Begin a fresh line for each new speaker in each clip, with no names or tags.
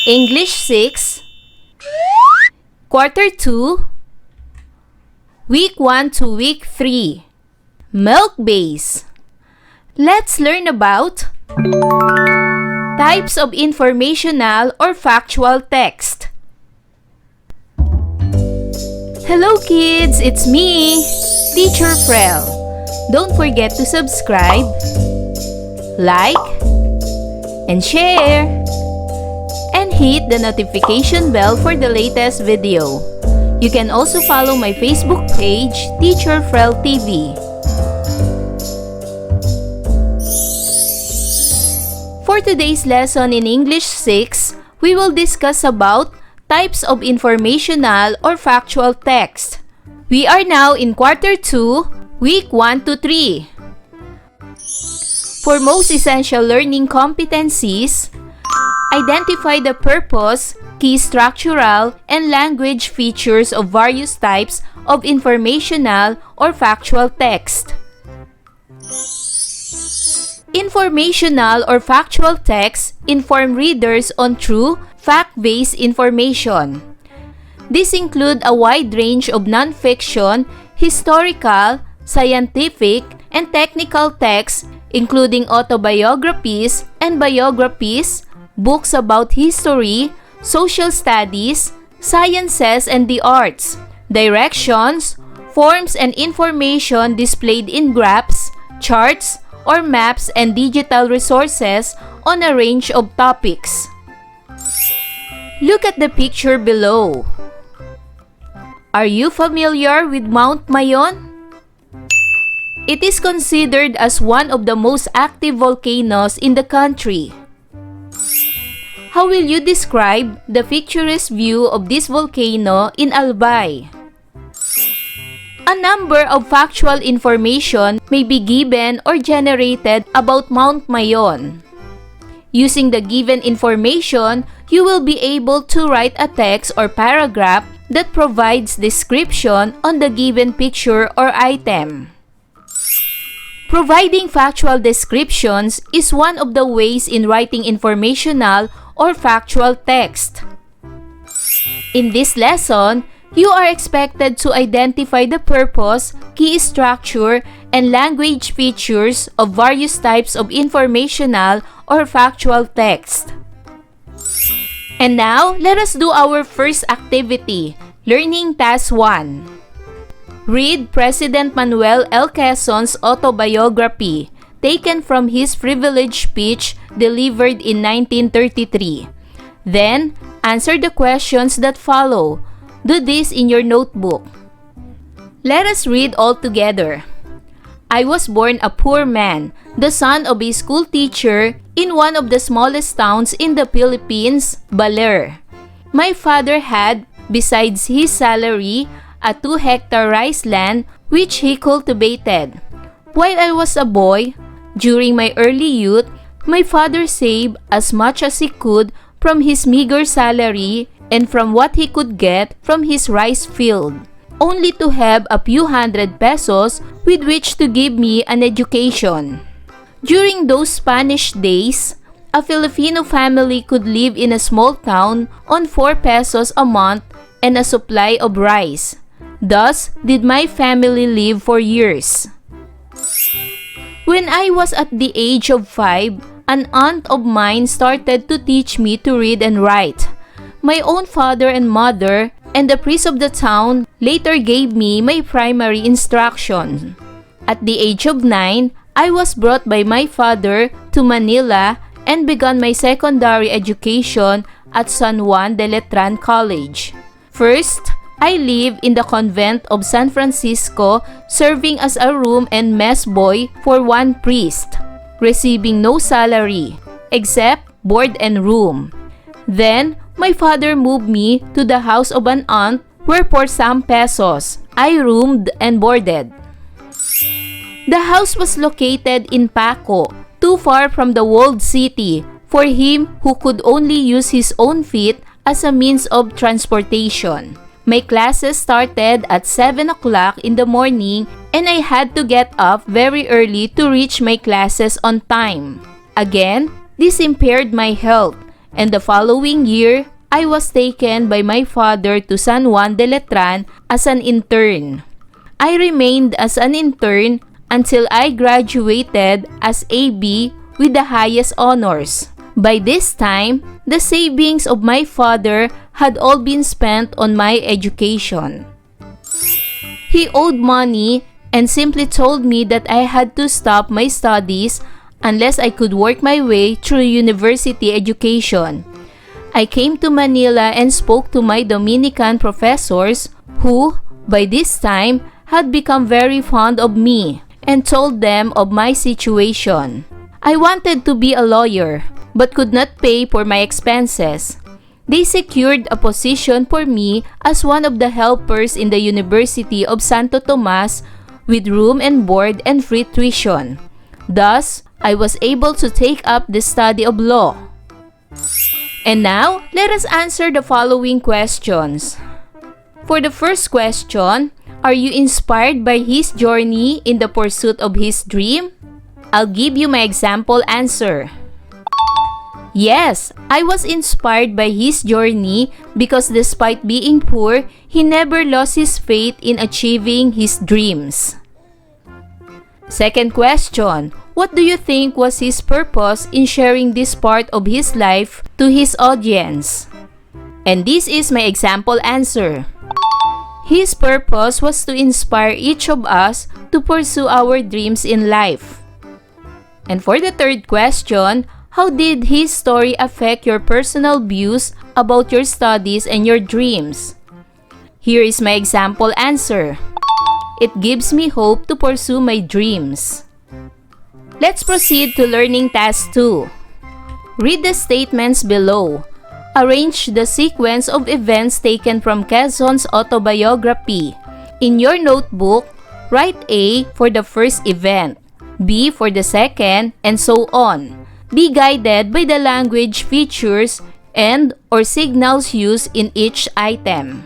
English 6, Quarter 2, Week 1 to Week 3, MELC-BASED. Let's learn about types of informational or factual text. Hello kids, it's me, Teacher Frel. Don't forget to subscribe, like, and share, and hit the notification bell for the latest video. You can also follow my Facebook page, Teacher Frel TV. For today's lesson in English 6, we will discuss about types of informational or factual text. We are now in Quarter 2, Week 1 to 3. For most essential learning competencies, identify the purpose, key structural, and language features of various types of informational or factual text. Informational or factual texts inform readers on true, fact-based information. These include a wide range of non-fiction, historical, scientific, and technical texts, including autobiographies and biographies, books about history, social studies, sciences and the arts, directions, forms and information displayed in graphs, charts, or maps and digital resources on a range of topics. Look at the picture below. Are you familiar with Mount Mayon? It is considered as one of the most active volcanoes in the country. How will you describe the picturesque view of this volcano in Albay? A number of factual information may be given or generated about Mount Mayon. Using the given information, you will be able to write a text or paragraph that provides description on the given picture or item. Providing factual descriptions is one of the ways in writing informational or factual text. In this lesson, you are expected to identify the purpose, key structure, and language features of various types of informational or factual text. And now, let us do our first activity, Learning Task 1. Read President Manuel L. Quezon's autobiography, taken from his privileged speech delivered in 1933. Then, answer the questions that follow. Do this in your notebook. Let us read all together. I was born a poor man, the son of a school teacher in one of the smallest towns in the Philippines, Baler. My father had, besides his salary, a 2-hectare rice land which he cultivated. While I was a boy, during my early youth, my father saved as much as he could from his meager salary and from what he could get from his rice field, only to have a few hundred pesos with which to give me an education. During those Spanish days, a Filipino family could live in a small town on 4 pesos a month and a supply of rice. Thus did my family live for years. When I was at the age of 5, an aunt of mine started to teach me to read and write. My own father and mother and the priest of the town later gave me my primary instruction. At the age of 9, I was brought by my father to Manila and began my secondary education at San Juan de Letran College. First, I lived in the convent of San Francisco, serving as a room and mess boy for one priest, receiving no salary, except board and room. Then, my father moved me to the house of an aunt where for some pesos, I roomed and boarded. The house was located in Paco, too far from the walled city, for him who could only use his own feet as a means of transportation. My classes started at 7 o'clock in the morning and I had to get up very early to reach my classes on time. Again, this impaired my health and the following year, I was taken by my father to San Juan de Letran as an intern. I remained as an intern until I graduated as AB with the highest honors. By this time, the savings of my father had all been spent on my education. He owed money and simply told me that I had to stop my studies unless I could work my way through university education. I came to Manila and spoke to my Dominican professors who, by this time, had become very fond of me and told them of my situation. I wanted to be a lawyer but could not pay for my expenses. They secured a position for me as one of the helpers in the University of Santo Tomas with room and board and free tuition. Thus, I was able to take up the study of law. And now, let us answer the following questions. For the first question, are you inspired by his journey in the pursuit of his dream? I'll give you my example answer. Yes, I was inspired by his journey because despite being poor, he never lost his faith in achieving his dreams. Second question, what do you think was his purpose in sharing this part of his life to his audience? And this is my example answer. His purpose was to inspire each of us to pursue our dreams in life. And for the third question, how did his story affect your personal views about your studies and your dreams? Here is my example answer. It gives me hope to pursue my dreams. Let's proceed to learning task 2. Read the statements below. Arrange the sequence of events taken from Quezon's autobiography. In your notebook, write A for the first event, B for the second, and so on. Be guided by the language features and or signals used in each item.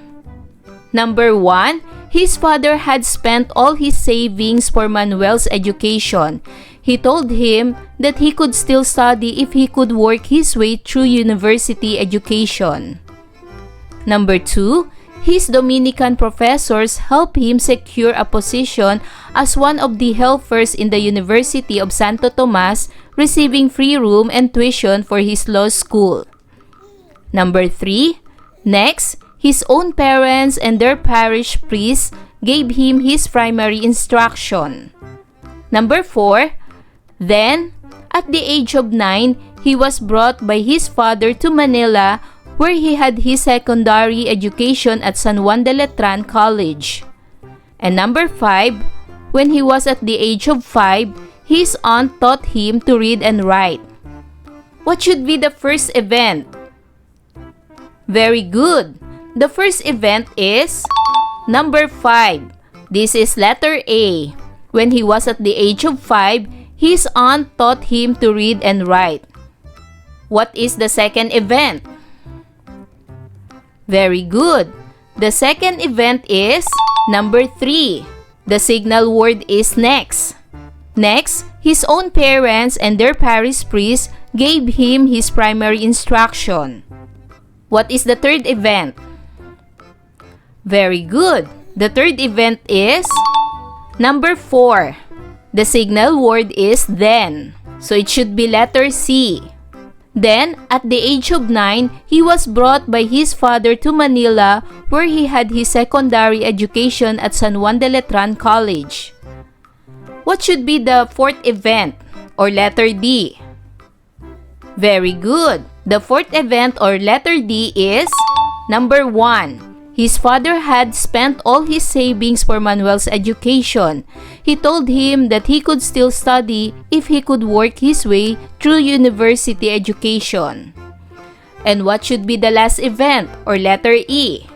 Number 1, his father had spent all his savings for Manuel's education. He told him that he could still study if he could work his way through university education. Number 2, his Dominican professors helped him secure a position as one of the helpers in the University of Santo Tomas, receiving free room and tuition for his law school. Number 3, next, his own parents and their parish priests gave him his primary instruction. Number 4, then, at the age of 9, he was brought by his father to Manila where he had his secondary education at San Juan de Letran College. And number 5, when he was at the age of 5, his aunt taught him to read and write. What should be the first event? Very good. The first event is number 5. This is letter A. When he was at the age of 5, his aunt taught him to read and write. What is the second event? Very good. The second event is number 3. The signal word is next. Next, his own parents and their parish priest gave him his primary instruction. What is the third event? Very good. The third event is number 4. The signal word is then. So it should be letter C. Then, at the age of 9, he was brought by his father to Manila where he had his secondary education at San Juan de Letran College. What should be the fourth event or letter D? Very good. The fourth event or letter D is number 1. His father had spent all his savings for Manuel's education. He told him that he could still study if he could work his way through university education. And what should be the last event or letter E?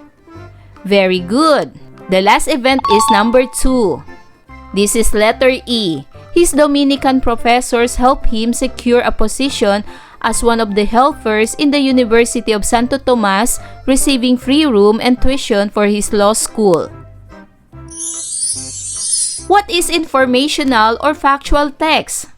Very good. The last event is number 2. This is letter E. His Dominican professors helped him secure a position as one of the helpers in the University of Santo Tomas, receiving free room and tuition for his law school. What is informational or factual text?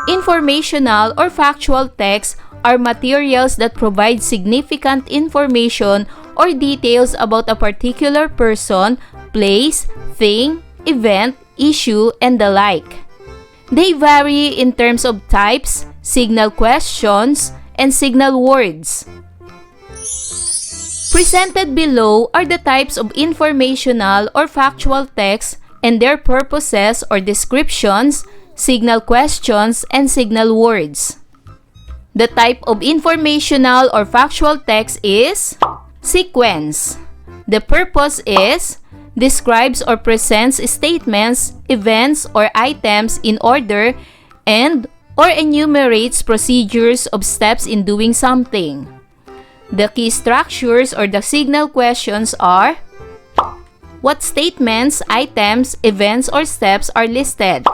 Informational or factual texts are materials that provide significant information or details about a particular person, place, thing, event, issue, and the like. They vary in terms of types, signal questions, and signal words. Presented below are the types of informational or factual text and their purposes or descriptions, signal questions, and signal words. The type of informational or factual text is sequence. The purpose is describes or presents statements, events, or items in order and or enumerates procedures of steps in doing something. The key structures or the signal questions are: what statements, items, events, or steps are listed?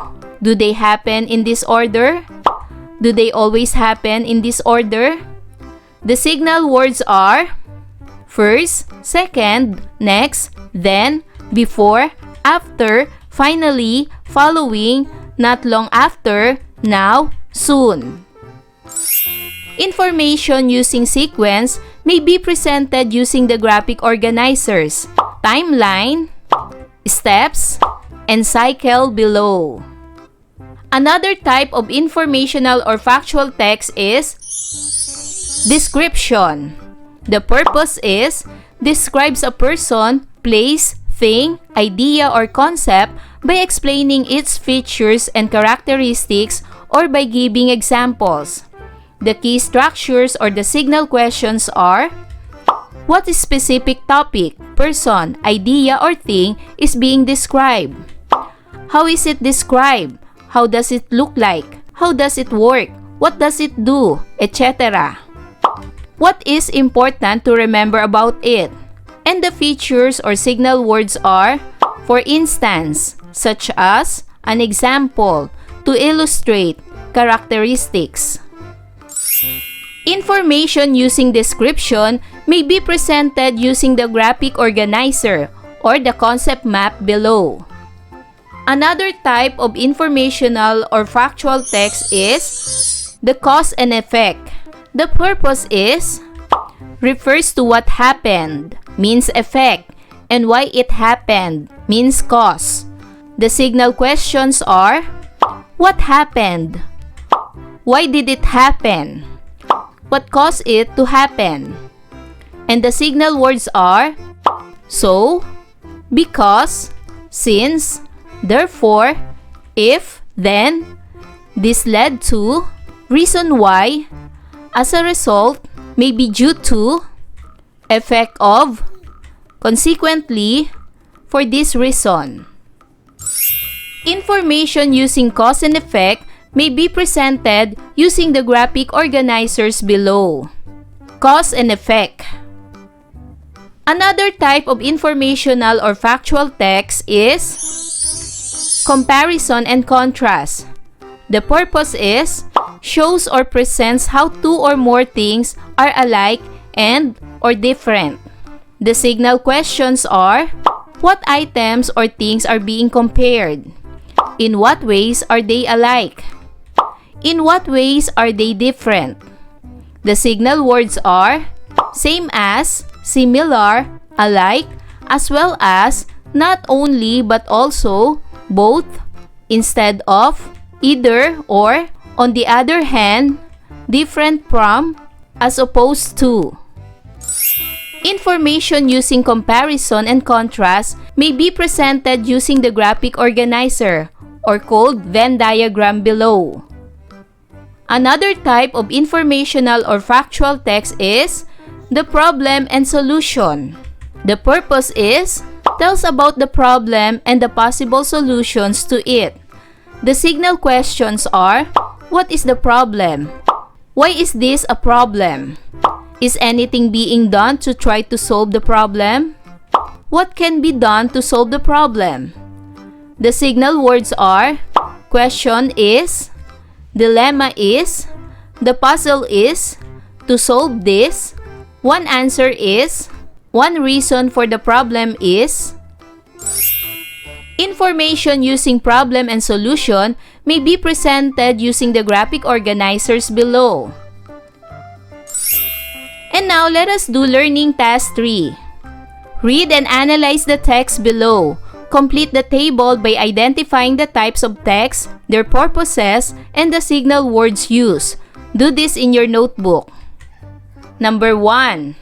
Do they happen in this order? Do they always happen in this order? The signal words are first, second, next, then, before, after, finally, following, not long after, now, soon. Information using sequence may be presented using the graphic organizers, timeline, steps, and cycle below. Another type of informational or factual text is description. The purpose is describes a person, place, thing, idea, or concept by explaining its features and characteristics or by giving examples. The key structures or the signal questions are: what specific topic, person, idea, or thing is being described? How is it described? How does it look like? How does it work? What does it do? Etc. What is important to remember about it? And the features or signal words are, for instance, such as, an example, to illustrate, characteristics. Information using description may be presented using the graphic organizer or the concept map below. Another type of informational or factual text is the cause and effect. The purpose is refers to what happened, means effect, and why it happened, means cause. The signal questions are: what happened? Why did it happen? What caused it to happen? And the signal words are so, because, since, therefore, if, then, this led to, reason why, as a result, may be due to, effect of, consequently, for this reason. Information using cause and effect may be presented using the graphic organizers below. Cause and effect. Another type of informational or factual text is comparison and contrast. The purpose is shows or presents how two or more things are alike and or different. The signal questions are: what items or things are being compared? In what ways are they alike? In what ways are they different? The signal words are same as, similar, alike, as well as, not only but also, both, instead of, either or, on the other hand, different from, as opposed to. Information using comparison and contrast may be presented using the graphic organizer or called Venn diagram below. Another type of informational or factual text is the problem and solution. The purpose is tells about the problem and the possible solutions to it. The signal questions are: what is the problem? Why is this a problem? Is anything being done to try to solve the problem? What can be done to solve the problem? The signal words are: question is, dilemma is, the puzzle is, to solve this, one answer is, one reason for the problem is. Information using problem and solution may be presented using the graphic organizers below. now, let us do Learning Task 3. Read and analyze the text below. Complete the table by identifying the types of text, their purposes, and the signal words used. Do this in your notebook. Number 1.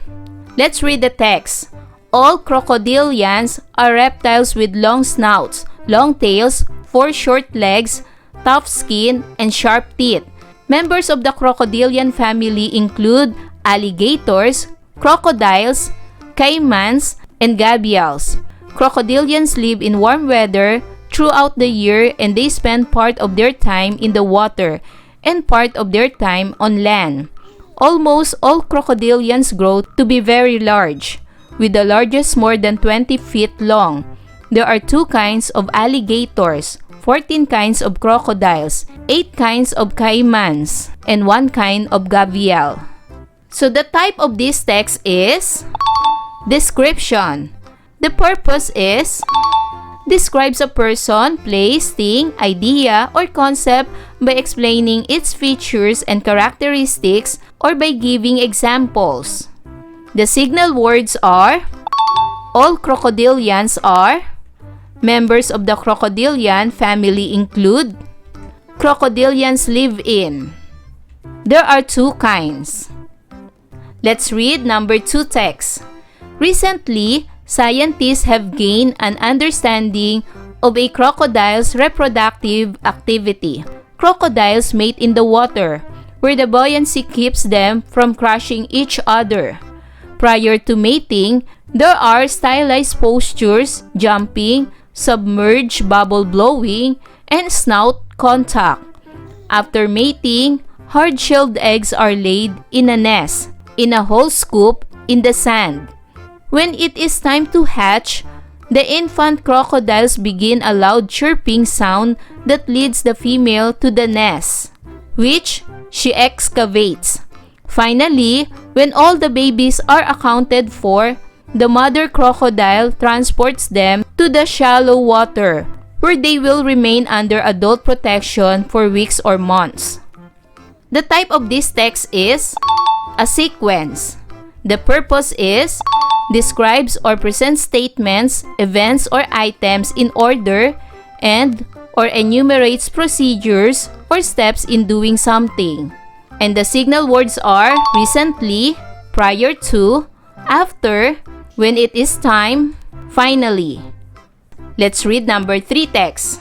Let's read the text. All crocodilians are reptiles with long snouts, long tails, 4 short legs, tough skin, and sharp teeth. Members of the crocodilian family include alligators, crocodiles, caimans, and gabials. Crocodilians live in warm weather throughout the year, and they spend part of their time in the water and part of their time on land. Almost all crocodilians grow to be very large, with the largest more than 20 feet long. There are 2 kinds of alligators, 14 kinds of crocodiles, 8 kinds of caimans, and 1 kind of gavial. So the type of this text is description. The purpose is describes a person, place, thing, idea, or concept by explaining its features and characteristics or by giving examples. The signal words are all crocodilians are, members of the crocodilian family include, crocodilians live in. There are 2 kinds. Let's read number 2 text. Recently, scientists have gained an understanding of a crocodile's reproductive activity. Crocodiles mate in the water, where the buoyancy keeps them from crushing each other. Prior to mating, there are stylized postures, jumping, submerged bubble blowing, and snout contact. After mating, hard-shelled eggs are laid in a nest, in a whole scoop in the sand. When it is time to hatch, the infant crocodiles begin a loud chirping sound that leads the female to the nest, which she excavates. Finally, when all the babies are accounted for, the mother crocodile transports them to the shallow water, where they will remain under adult protection for weeks or months. The type of this text is a sequence. The purpose is describes or presents statements, events, or items in order and or enumerates procedures or steps in doing something. And the signal words are recently, prior to, after, when it is time, finally. Let's read number 3 text.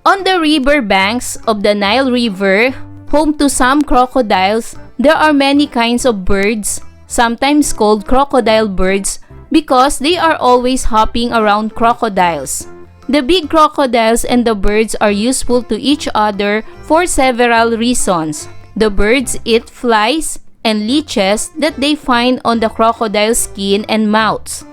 On the river banks of the Nile River, home to some crocodiles, there are many kinds of birds, sometimes called crocodile birds, because they are always hopping around crocodiles. The big crocodiles and the birds are useful to each other for several reasons. The birds eat flies and leeches that they find on the crocodile's skin and mouths.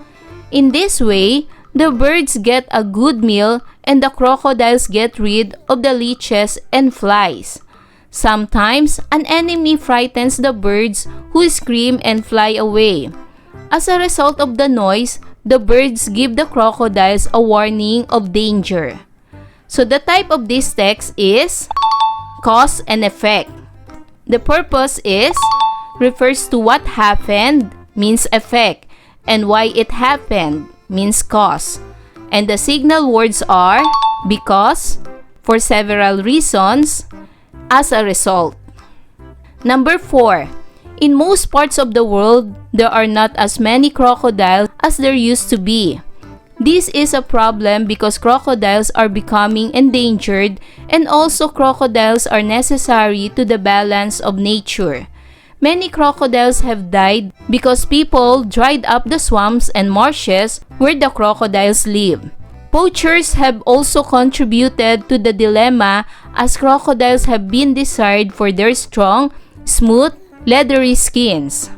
In this way, the birds get a good meal and the crocodiles get rid of the leeches and flies. Sometimes, an enemy frightens the birds who scream and fly away. As a result of the noise, the birds give the crocodiles a warning of danger. So the type of this text is cause and effect. The purpose is refers to what happened, means effect, and why it happened, means cause. And the signal words are because, for several reasons, as a result. Number 4. In most parts of the world, there are not as many crocodiles as there used to be. This is a problem because crocodiles are becoming endangered and also crocodiles are necessary to the balance of nature. Many crocodiles have died because people dried up the swamps and marshes where the crocodiles live. Poachers have also contributed to the dilemma as crocodiles have been desired for their strong, smooth, leathery skins.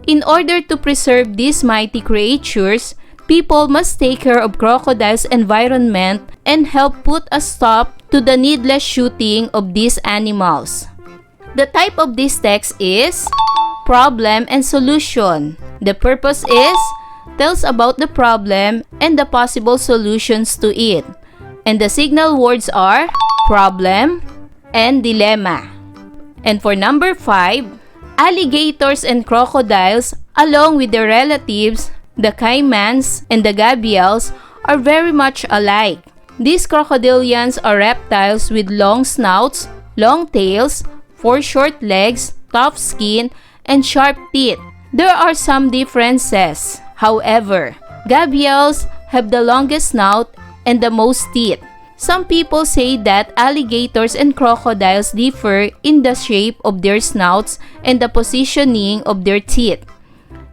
In order to preserve these mighty creatures, people must take care of crocodiles' environment and help put a stop to the needless shooting of these animals. The type of this text is problem and solution. The purpose is tells about the problem and the possible solutions to it. And the signal words are problem and dilemma. And for number 5, Alligators and crocodiles, along with their relatives, the caimans and the gabials, are very much alike. These crocodilians are reptiles with long snouts, long tails, 4 short legs, tough skin, and sharp teeth. There are some differences. However, gabials have the longest snout and the most teeth. Some people say that alligators and crocodiles differ in the shape of their snouts and the positioning of their teeth.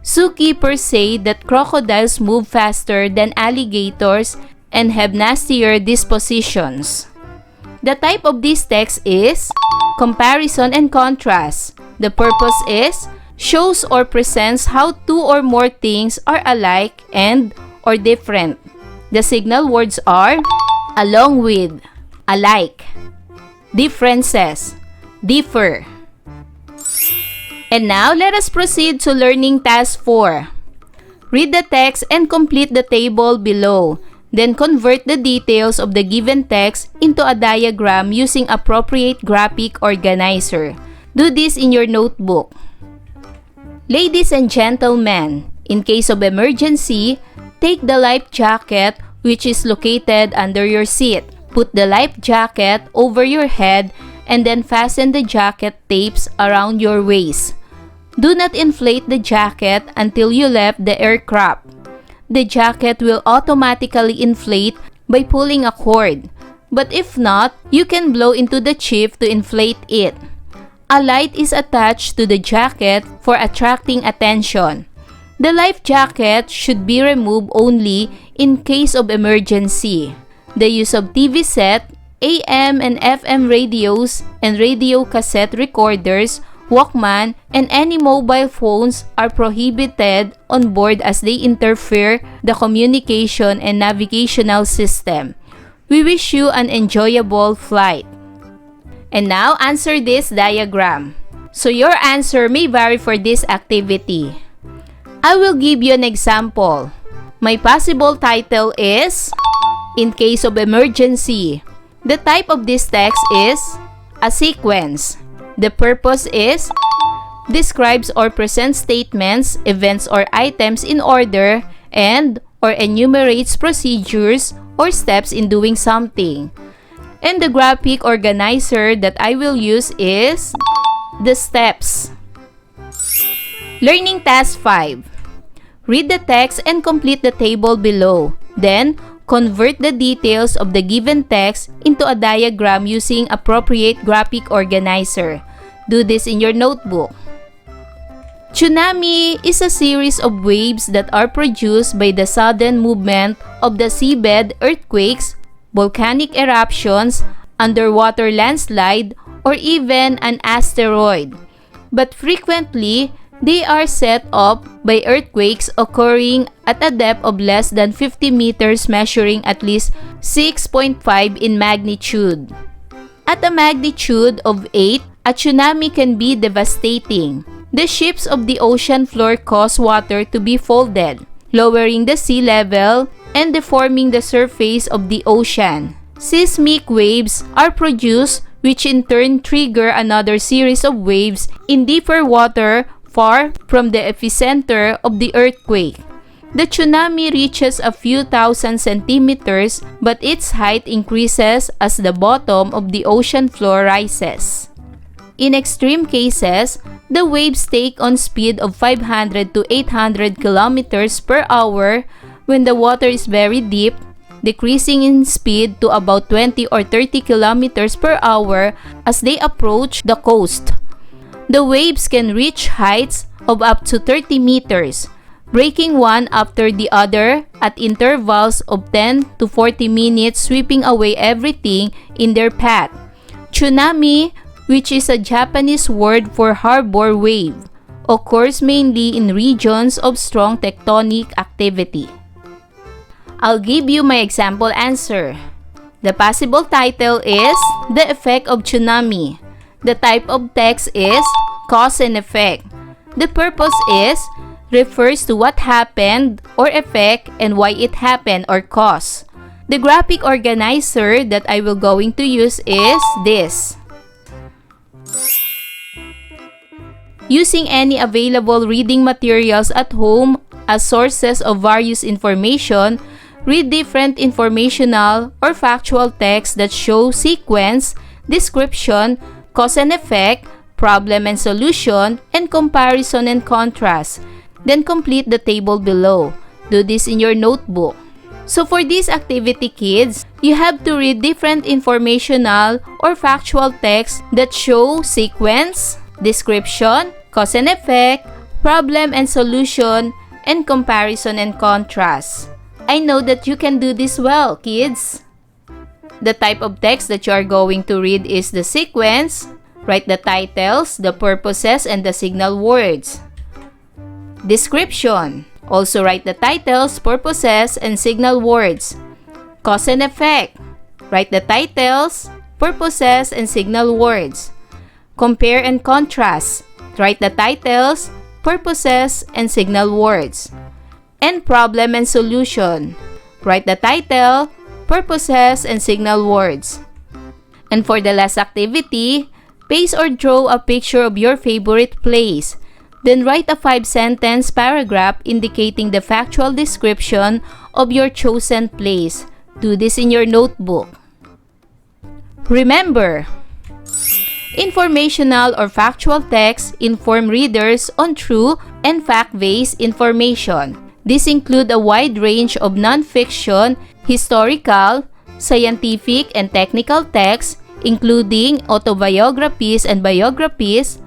Zookeepers say that crocodiles move faster than alligators and have nastier dispositions. The type of this text is comparison and contrast. The purpose is shows or presents how two or more things are alike and or different. The signal words are along with, alike, differences, differ. And now, let us proceed to learning task 4. Read the text and complete the table below. Then convert the details of the given text into a diagram using appropriate graphic organizer. Do this in your notebook. Ladies and gentlemen, in case of emergency, take the life jacket which is located under your seat. Put the life jacket over your head and then fasten the jacket tapes around your waist. Do not inflate the jacket until you left the aircraft. The jacket will automatically inflate by pulling a cord, but if not, you can blow into the chip to inflate it. A light is attached to the jacket for attracting attention. The life jacket should be removed only in case of emergency. The use of TV set, AM and FM radios, and radio cassette recorders, Walkman, and any mobile phones are prohibited on board as they interfere the communication and navigational system. We wish you an enjoyable flight. And now, answer this diagram. So your answer may vary for this activity. I will give you an example. My possible title is In Case of Emergency. The type of this text is a sequence. The purpose is describes or presents statements, events, or items in order and or enumerates procedures or steps in doing something. And the graphic organizer that I will use is the steps. Learning task 5. Read the text and complete the table below. Then, convert the details of the given text into a diagram using appropriate graphic organizer. Do this in your notebook. Tsunami is a series of waves that are produced by the sudden movement of the seabed, earthquakes, volcanic eruptions, underwater landslide, or even an asteroid. But frequently, they are set off by earthquakes occurring at a depth of less than 50 meters, measuring at least 6.5 in magnitude. At a magnitude of 8, a tsunami can be devastating. The ships of the ocean floor cause water to be folded, lowering the sea level and deforming the surface of the ocean. Seismic waves are produced, which in turn trigger another series of waves in deeper water far from the epicenter of the earthquake. The tsunami reaches a few thousand centimeters, but its height increases as the bottom of the ocean floor rises. In extreme cases, the waves take on speed of 500 to 800 kilometers per hour when the water is very deep, decreasing in speed to about 20 or 30 kilometers per hour as they approach the coast. The waves can reach heights of up to 30 meters, breaking one after the other at intervals of 10 to 40 minutes, sweeping away everything in their path. Tsunami, which is a Japanese word for harbor wave, occurs mainly in regions of strong tectonic activity. I'll give you my example answer. The possible title is The Effect of Tsunami. The type of text is cause and effect. The purpose is refers to what happened or effect and why it happened or cause. The graphic organizer that I will going to use is this. Using any available reading materials at home as sources of various information, read different informational or factual texts that show sequence, description, cause and effect, problem and solution, and comparison and contrast. Then complete the table below. Do this in your notebook. So for this activity, kids, you have to read different informational or factual texts that show sequence, description, cause and effect, problem and solution, and comparison and contrast. I know that you can do this well, kids. The type of text that you are going to read is the sequence. Write the titles, the purposes, and the signal words. Description. Also write the titles, purposes, and signal words. Cause and effect. Write the titles, purposes, and signal words. Compare and contrast. Write the titles, purposes, and signal words. And problem and solution. Write the title, purposes, and signal words. And for the last activity, paste or draw a picture of your favorite place. Then write a 5-sentence paragraph indicating the factual description of your chosen place. Do this in your notebook. Remember, informational or factual texts inform readers on true and fact-based information. These include a wide range of non-fiction, historical, scientific, and technical texts, including autobiographies and biographies,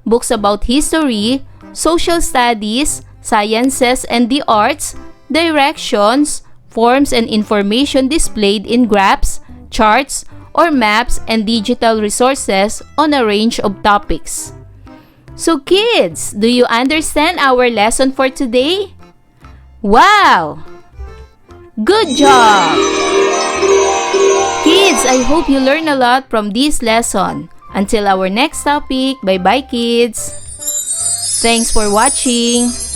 books about history, social studies, sciences and the arts, directions, forms and information displayed in graphs, charts, or maps and digital resources on a range of topics. So kids, do you understand our lesson for today? Wow! Good job! Kids, I hope you learn a lot from this lesson. Until our next topic, bye-bye kids! Thanks for watching!